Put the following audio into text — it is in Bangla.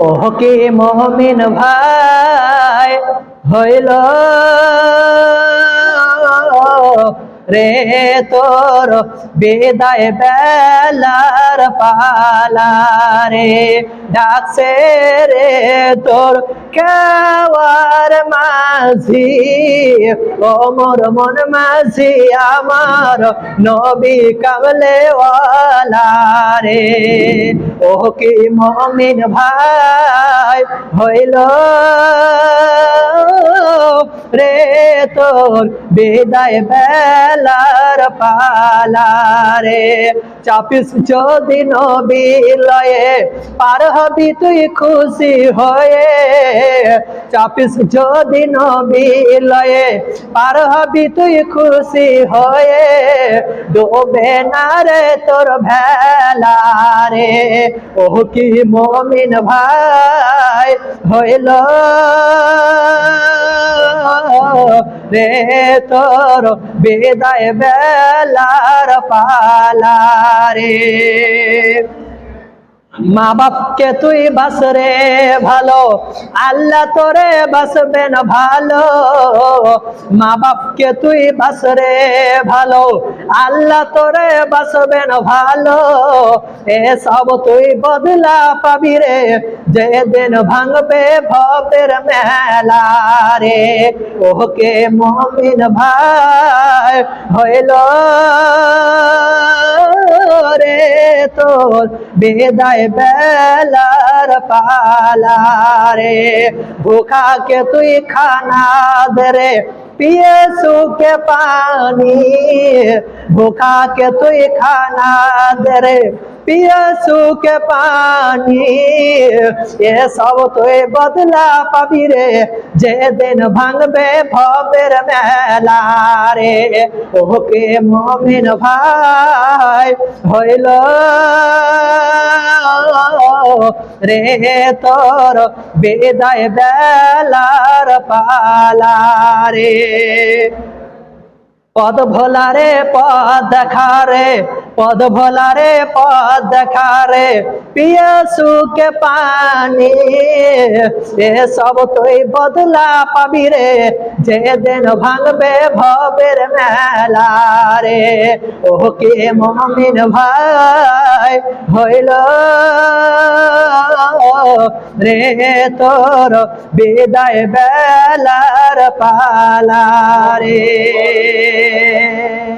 ওহ কি মুমিন ভাই হইল রে তোর বিদায় বেলার পালা রে ডাকছে রে তোর কেওয়ার মাঝি ও মোর মন মাঝি আমার নবী কামলে ওয়ালা রে ও কি মুমিন ভাই হইল রে তোর বিদায় বেলার পালা রে চাপিস যদি নবী লয়ে পার হবি তুই খুশি হয়ে চাপিস যদি নবী লয়ে পার হবি তুই খুশি হয়ে ডোবে না রে তোর ভেলা রে ও কি মুমিন ভাই হইল রে তোর বিদায় বেলার পালা রে মা বাপকে তুই বাসরে ভালো আল্লাহ তোরে বাসবেন ভালো মা বাপকে তুই বাসরে ভালো আল্লাহ তোরে বাসবেন ভালো এসব তুই বদলা পাবি রে যেদিন ভাঙবে ভবের মেলা রে ওকে মুমিন ভাই হইল রে তোর বিদায় বেলার পালা রে ভूखा के তুই খানা দে রে पिए सूखे पानी भूखा के तुई खाना दे रे पिए सूखे पानी ये सब तुई बदला पाबी रे जे दिन भांगबे भवेर मेला रे ओके मुमिन भाई हइल रे तोर বিদায় বেলার পালা রে পদ ভোলা রে পদ দেখা রে পদ ভোলা রে পদ দেখা রে পিয়াসু के पानी এ সব তুই বদলা পাবি রে যে দিন ভাঙবে ভবের মেলা রে ওকে মুমিন ভাই হইল রে তোর বিদায় বেলার পালা রে